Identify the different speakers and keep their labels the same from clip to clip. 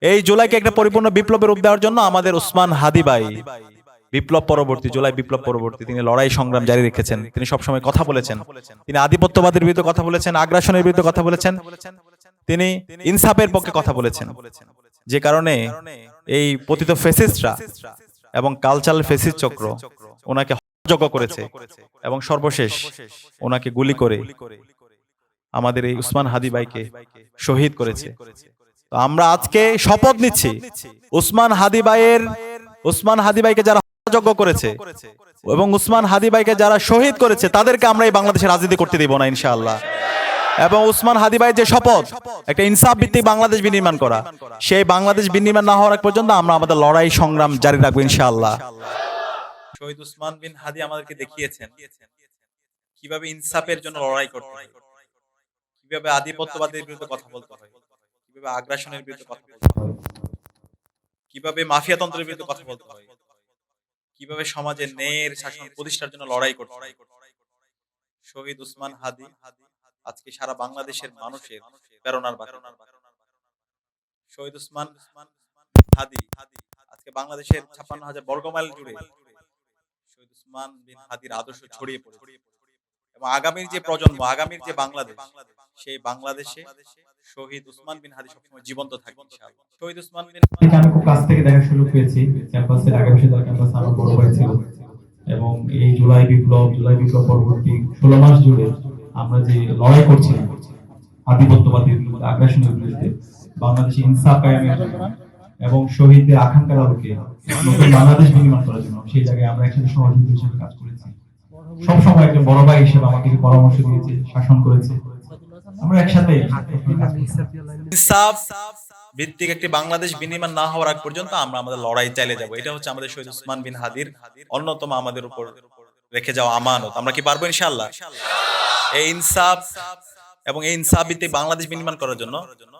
Speaker 1: এই জুলাইকে একটা পরিপূর্ণ বিপ্লবের রূপ দেওয়ার জন্য আমাদের উসমান হাদি ভাই বিপ্লব পরবর্তী, জুলাই বিপ্লব পরবর্তী তিনি লড়াই সংগ্রাম জারি রেখেছেন। তিনি সবসময় কথা বলেছেন, তিনি আধিপত্যবাদের বিরুদ্ধে কথা বলেছেন, আগ্রাসনের বিরুদ্ধে কথা বলেছেন, তিনি ইনসাফের পক্ষে কথা বলেছেন। যে কারণে এই পতিত ফেসিস্টরা এবং কালচারাল ফেসিস্ট চক্র ওনাকে হত্যাযজ্ঞ করেছে এবং সর্বশেষ ওনাকে গুলি করে আমাদের এই উসমান হাদি ভাইকে শহীদ করেছে। তো আমরা আজকে শপথ নিচ্ছি, উসমান হাদি ভাইকে যারা হত্যাযজ্ঞ করেছে এবং উসমান হাদি ভাইকে যারা শহীদ করেছে তাদেরকে আমরা এই বাংলাদেশে রাজনীতি করতে দিব না ইনশাআল্লাহ। এবং উসমান হাদি ভাইয়ের যে শপথ একটা ইনসাফ ভিত্তিক বাংলাদেশ বিনির্মাণ করা, সেই বাংলাদেশ বিনির্মাণ না হওয়ার আগ পর্যন্ত আমরা আমাদের লড়াই সংগ্রাম জারি রাখবো ইনশাআল্লাহ। শহীদ উসমান বিন হাদি আমাদেরকে দেখিয়েছেন কিভাবে ইনসাফের জন্য লড়াই করতে হয়, কিভাবে আধিপত্যবাদের বিরুদ্ধে কথা বলতে হয়, কিভাবে আগ্রাসনের বিরুদ্ধে কথা বলতে হয়, কিভাবে মাফিয়াতন্ত্রের বিরুদ্ধে কথা বলতে হয়, কিভাবে সমাজে ন্যায়ের শাসন প্রতিষ্ঠার জন্য লড়াই করতে হয়। শহীদ উসমান হাদি আজকে সারা বাংলাদেশের মানুষের প্রেরণার বাহক। শহীদ উসমান হাদি আজকে বাংলাদেশের ৫৬,০০০ বর্গমাইল জুড়ে শহীদ উসমান বিন হাদির আদর্শ ছড়িয়ে পড়েছে এবং আগামীর যে প্রজন্ম, আগামীর যে বাংলাদেশ, সেই বাংলাদেশে শহীদ উসমান বিন হাদি সবসময় জীবন্ত থাকবে ইনশাআল্লাহ। শহীদ উসমান বিন হাদি
Speaker 2: আমি খুব কাছ থেকে দেখার সুযোগ পেয়েছি। ক্যাম্পাসে, ঢাকা বিশ্ববিদ্যালয় ক্যাম্পাসে আমার বড় ভাই ছিল এবং এই জুলাই বিপ্লব পরবর্তী ১৬ মাস জুড়ে আমরা যে লড়াই করছিলাম আধিপত্যবাদের বিরুদ্ধে, আগ্রাসনের বিরুদ্ধে, বাংলাদেশে ইনসাফ কায়েমের জন্য এবং শহীদদের আকাঙ্ক্ষার আলোকে নতুন বাংলাদেশ নির্মাণ করার জন্য, সেই জায়গায় আমরা একসাথে সহযোগী হিসেবে কাজ করেছি। সবসময় একজন বড় ভাই হিসেবে আমাদেরকে পরামর্শ দিয়েছে, শাসন করেছে। আমরা একসাথে
Speaker 1: ইনসাফ ভিত্তিক একটি বাংলাদেশ বিনির্মাণ না হওয়ার আগ পর্যন্ত আমরা আমাদের লড়াই চালিয়ে যাব। এটা হচ্ছে আমাদের শহীদ উসমান বিন হাদির অন্যতম আমাদের উপর রেখে যাওয়া আমানত। আমরা কি পারবো ইনশাআল্লাহ? এই ইনসাফ এবং এই ইনসাফ ভিত্তিক বাংলাদেশ বিনির্মাণ করার জন্য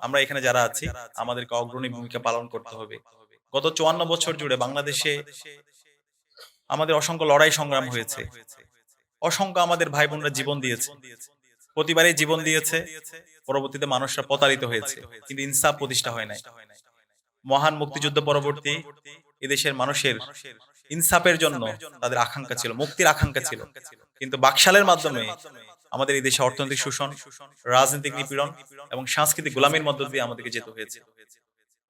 Speaker 1: আমরা এখানে যারা আছি আমাদেরকে অগ্রণী ভূমিকা পালন করতে হবে। গত ৫৪ বছর জুড়ে বাংলাদেশে আমাদের অসংখ্য লড়াই সংগ্রাম হয়েছে, অসংখ্য আমাদের ভাই বোনরা জীবন দিয়েছে, প্রতিবারই জীবন দিয়েছে, পরবর্তীতে মানুষরা প্রতারিত হয়েছে, কিন্তু ইনসাফ প্রতিষ্ঠা হয় নাই। মহান মুক্তিযুদ্ধ পরবর্তী এদেশের মানুষের ইনসাফের জন্য তাদের আকাঙ্ক্ষা ছিল, মুক্তির আকাঙ্ক্ষা ছিল, কিন্তু বাকশালের মাধ্যমে আমাদের এই দেশে অর্থনৈতিক শোষণ, রাজনৈতিক নিপীড়ন এবং সাংস্কৃতিক গোলামির মধ্য দিয়ে আমাদেরকে যেতে হয়েছে।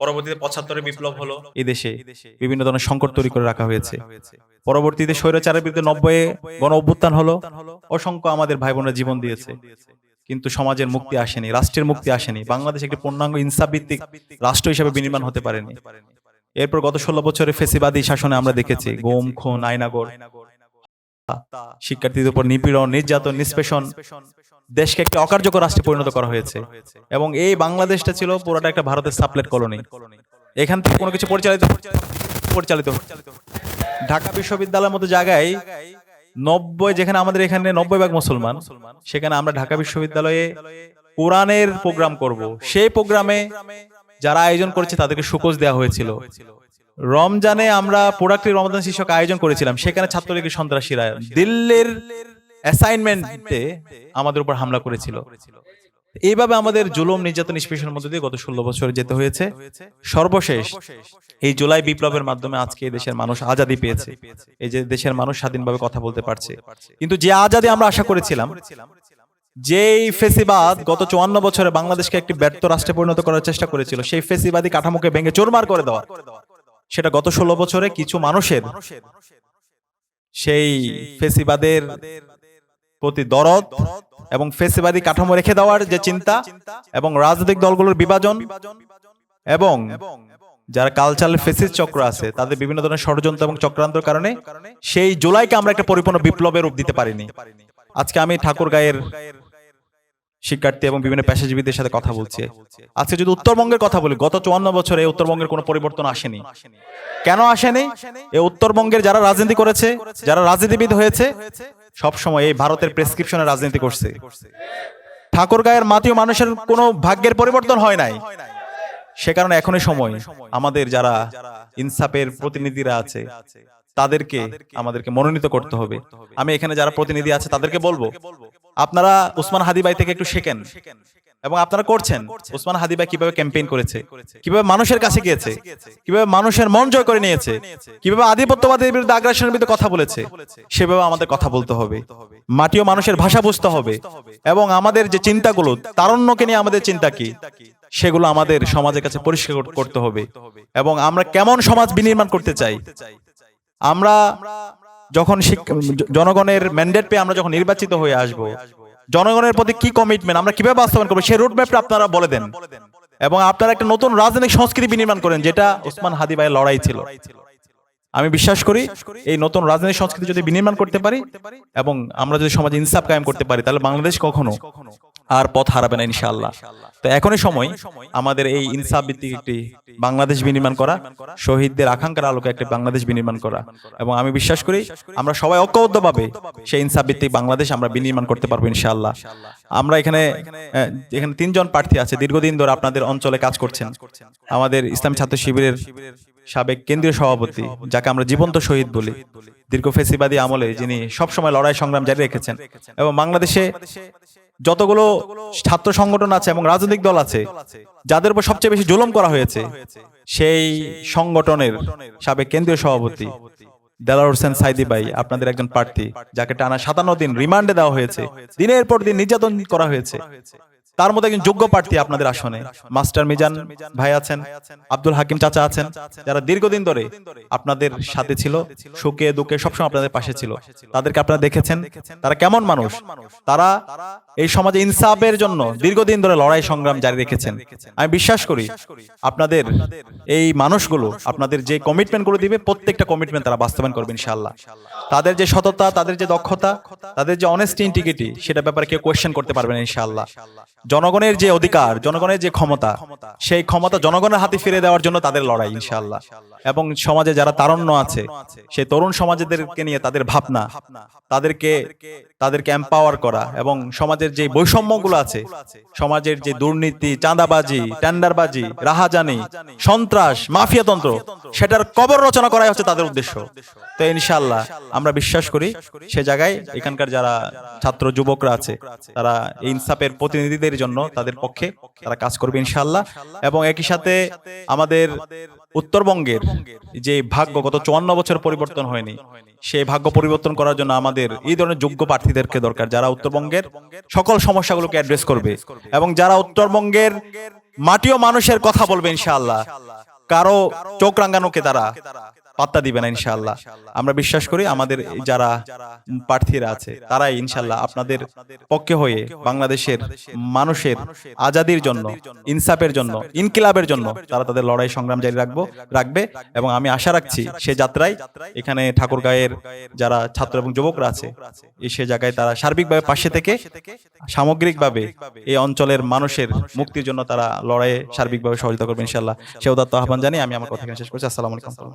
Speaker 1: পরবর্তীতে ৭৫ বিপ্লব হলো, এই দেশে বিভিন্ন ধরনের সংকট তৈরি করে রাখা হয়েছে। পরবর্তীতে স্বৈরাচারের বিরুদ্ধে ৯০ গণ অভ্যুত্থান হলো, অসংখ্য আমাদের ভাই বোনরা জীবন দিয়েছে, কিন্তু সমাজের মুক্তি আসেনি, রাষ্ট্রের মুক্তি আসেনি, বাংলাদেশ একটি পূর্ণাঙ্গ ইনসাফ ভিত্তিক রাষ্ট্র হিসেবে বিনির্মাণ হতে পারেনি। এরপর গত ১৬ বছরের ফেসিবাদী শাসনে আমরা দেখেছি গুম, খুন, আয়নাগর, শিক্ষার্থীদের উপর নিপীড়ন, নির্যাতন, নিষ্পেষণ, দেশকে একটি অকার্যকর রাষ্ট্রে পরিণত করা হয়েছে। এবং এই বাংলাদেশটা ছিল পুরোটা একটা ভারতের সাবলেট কলোনি। এখান থেকে কোনো কিছু পরিচালিত ঢাকা বিশ্ববিদ্যালয়ের মতো জায়গায় ৯০, যেখানে আমাদের এখানে ৯০% মুসলমান, সেখানে আমরা ঢাকা বিশ্ববিদ্যালয়ে কোরআনের প্রোগ্রাম করব। সেই প্রোগ্রামে যারা আয়োজন করেছে তাদেরকে সুকোজ দেওয়া হয়েছিল। রমজানে আমরা প্রোডাক্টিভ রমজান শীর্ষক আয়োজন করেছিলাম, সেখানে ছাত্রলীগের সন্ত্রাসীরা দিল্লির অ্যাসাইনমেন্টে আমাদের উপর হামলা করেছিল। এইভাবে আমাদের জুলুম, নির্যাতন, নিষ্পেষণের মধ্যে দিয়ে গত ১৬ বছর যেতে হয়েছে। সর্বশেষ এই জুলাই বিপ্লবের মাধ্যমে আজকে এই দেশের মানুষ আজাদি পেয়েছে, এই যে দেশের মানুষ স্বাধীনভাবে কথা বলতে পারছে। কিন্তু যে আজাদি আমরা আশা করেছিলাম, যেই ফেসিবাদ গত ৫৪ বছরে বাংলাদেশকে একটি ব্যর্থ রাষ্ট্রে পরিণত করার চেষ্টা করেছিল, সেই ফেসিবাদী কাঠামোকে ভেঙে চুরমার করে দেওয়া, সেটা গত ১৬ বছরে কিছু মানুষের সেই ফেসিবাদের প্রতি দরদ এবং ফেসিবাদী কাঠামো রেখে দেওয়ার যে চিন্তা এবং রাজনৈতিক দলগুলোর বিভাজন এবং যারা কালচারাল ফেসিস্ট চক্র আছে তাদের বিভিন্ন ধরনের ষড়যন্ত্র এবং চক্রান্তের কারণে সেই জুলাইকে আমরা একটা পরিপূর্ণ বিপ্লবের রূপ দিতে পারিনি। আজকে আমি ঠাকুরগাঁয়ের শিক্ষার্থী এবং বিভিন্ন পেশাজীবীদের সাথে কথা বলছি। আজকে যদি উত্তরবঙ্গের কথা বলি, গত ৫৪ বছরে উত্তরবঙ্গের কোনো পরিবর্তন আসেনি। কেন আসেনি? এই উত্তরবঙ্গের যারা রাজনীতি করেছে, যারা রাজনীতিবিদ হয়েছে, সবসময় এই ভারতের প্রেসক্রিপশনে রাজনীতি করছে। ঠাকুরগাঁয়ের মাটিও মানুষের কোনো ভাগ্যের পরিবর্তন হয় নাই। সে কারণে এখনই সময় আমাদের যারা ইনসাফের প্রতিনিধিরা আছে তাদেরকে আমাদেরকে মনোনীত করতে হবে। আমি এখানে যারা প্রতিনিধি আছে তাদেরকে বলবো, আপনারা উসমান হাদি ভাই থেকে একটু শেখেন। এবং আপনারা করছেন। ওসমান হাদি ভাই কিভাবে ক্যাম্পেইন করেছে, কিভাবে মানুষের কাছে গিয়েছে, কিভাবে মানুষের মন জয় করে নিয়েছে, কিভাবে আধিপত্যবাদের বিরুদ্ধে আগ্রাসনের বিরুদ্ধে কথা বলেছে, সেভাবে আমাদের কথা বলতে হবে। মাটি ও মানুষের ভাষা বুঝতে হবে এবং আমাদের যে চিন্তাগুলো, তারুণ্যকে নিয়ে আমাদের চিন্তা কি, সেগুলো আমাদের সমাজের কাছে পরিষ্কার করতে হবে। এবং আমরা কেমন সমাজ বিনির্মাণ করতে চাই, আমরা যখন জনগণের ম্যান্ডেট পেয়ে আমরা যখন নির্বাচিত হয়ে আসব, জনগণের প্রতি কি কমিটমেন্ট, আমরা কিভাবে বাস্তবায়ন করবো, সেই রোডম্যাপটা আপনারা বলে দেন এবং আপনারা একটা নতুন রাজনৈতিক সংস্কৃতি বিনির্মাণ করেন, যেটা ওসমান হাদি ভাইয়ের লড়াই ছিল। আমি বিশ্বাস করি এই নতুন রাজনৈতিক সংস্কৃতি যদি বিনির্মাণ করতে পারি এবং আমরা যদি সমাজে ইনসাফ কায়েম করতে পারি, তাহলে বাংলাদেশ কখনো আর পথ হারাবে না ইনশাআল্লাহ। তো এখনই সময় আমাদের এই ইনসাফ ভিত্তিক একটি বাংলাদেশ বিনির্মাণ করা, শহীদদের আকাঙ্ক্ষার আলোকে একটি বাংলাদেশ বিনির্মাণ করা। এবং আমি বিশ্বাস করি আমরা সবাই ঐক্যবদ্ধভাবে সেই ইনসাফ ভিত্তিক বাংলাদেশ আমরা বিনির্মাণ করতে পারবো ইনশাআল্লাহ। আমরা এখানে 3 জন প্রার্থী আছে, দীর্ঘদিন ধরে আপনাদের অঞ্চলে কাজ করছেন। আমাদের ইসলামী ছাত্র শিবিরের সাবেক কেন্দ্রীয় সভাপতি, যাকে আমরা জীবন্ত শহীদ বলি, দীর্ঘ ফেসিবাদী আমলে যিনি সবসময় লড়াই সংগ্রাম জারি রেখেছেন এবং বাংলাদেশে যতগুলো ছাত্র সংগঠন আছে এবং রাজনৈতিক দল আছে যাদের উপর সবচেয়ে বেশি জুলুম করা হয়েছে, সেই সংগঠনের সাবেক কেন্দ্রীয় সভাপতি দেলাওয়ার হোসেন সাইদি ভাই আপনাদের একজন প্রার্থী, যাকে টানা 57 দিন রিমান্ডে দেওয়া হয়েছে, দিনের পর দিন নির্যাতন করা হয়েছে। তার মধ্যে একজন যোগ্য প্রার্থী আপনাদের আসনে মাস্টার মিজান ভাই আছেন, আব্দুল হাকিম চাচা আছেন, যারা দীর্ঘদিন ধরে আপনাদের সাথে ছিল, সুখে দুঃখে সবসময় আপনাদের পাশে ছিল। তাদেরকে আপনারা দেখেছেন তারা কেমন মানুষ, তারা এই সমাজে ইনসাফের জন্য দীর্ঘদিন ধরে লড়াই সংগ্রাম জারি রেখেছেন। আমি বিশ্বাস করি আপনাদের এই মানুষগুলো আপনাদের যে কমিটমেন্ট গুলো দিবে, প্রত্যেকটা কমিটমেন্ট তারা বাস্তবায়ন করবে ইনশাআল্লাহ। তাদের যে সততা, তাদের যে দক্ষতা, তাদের যে অনেস্টি ইন্টিগ্রিটি, সেটা ব্যাপারে কেউ কোয়েশ্চেন করতে পারবে না ইনশাআল্লাহ। জনগণের যে অধিকার, জনগণের যে ক্ষমতা, সেই ক্ষমতা জনগণের হাতে ফিরে দেওয়ার জন্য তাদের লড়াই ইনশাআল্লাহ। এবং সমাজে যারা তারুণ্য আছে, সেই তরুণ সমাজদেরকে নিয়ে তাদের ভাবনা, তাদেরকে এম্পাওয়ার করা এবং সমাজের যে বৈষম্যগুলো আছে, সমাজের যে দুর্নীতি, চাঁদাবাজি, টেন্ডারবাজি, রাহাজানি, সন্ত্রাস, মাফিয়াতন্ত্র, সেটার কবর রচনা করাই হচ্ছে তাদের উদ্দেশ্য। তো ইনশাআল্লাহ আমরা বিশ্বাস করি সে জায়গায় এখানকার যারা ছাত্র যুবকরা আছে, তারা ইনসাফের প্রতিনিধিদের জন্য তাদের পক্ষে তারা কাজ করবে ইনশাআল্লাহ। এবং একই সাথে আমাদের উত্তরবঙ্গের যে ভাগ্য গত 54 বছর পরিবর্তন হয়নি, সেই ভাগ্য পরিবর্তন করার জন্য আমাদের এই ধরনের যোগ্য প্রার্থীদেরকে দরকার, যারা উত্তরবঙ্গের সকল সমস্যাগুলোকে অ্যাড্রেস করবে এবং যারা উত্তরবঙ্গের মাটি ও মানুষের কথা বলবে ইনশাআল্লাহ। কারো চোখ রাঙানোকে তারা পাত্তা দিবে না ইনশাআল্লাহ। আমরা বিশ্বাস করি আমাদের যারা প্রার্থীরা আছে তারাই ইনশাআল্লাহ আপনাদের পক্ষে হয়ে বাংলাদেশের মানুষের আজাদির জন্য, ইনসাফের জন্য, ইনকিলাবের জন্য তারা তাদের লড়াই সংগ্রাম জারি রাখবে। এবং আমি আশা রাখছি সে যাত্রায় এখানে ঠাকুরগাঁয়ের যারা ছাত্র এবং যুবকরা আছে, সে জায়গায় তারা সার্বিকভাবে পাশে থেকে সামগ্রিকভাবে এই অঞ্চলের মানুষের মুক্তির জন্য তারা লড়াইয়ে সার্বিকভাবে সহযোগিতা করবে ইনশাআল্লাহ। সে উদাত্ত আহ্বান জানিয়ে আমি আমার কথা শেষ করছি। আসসালামু আলাইকুম।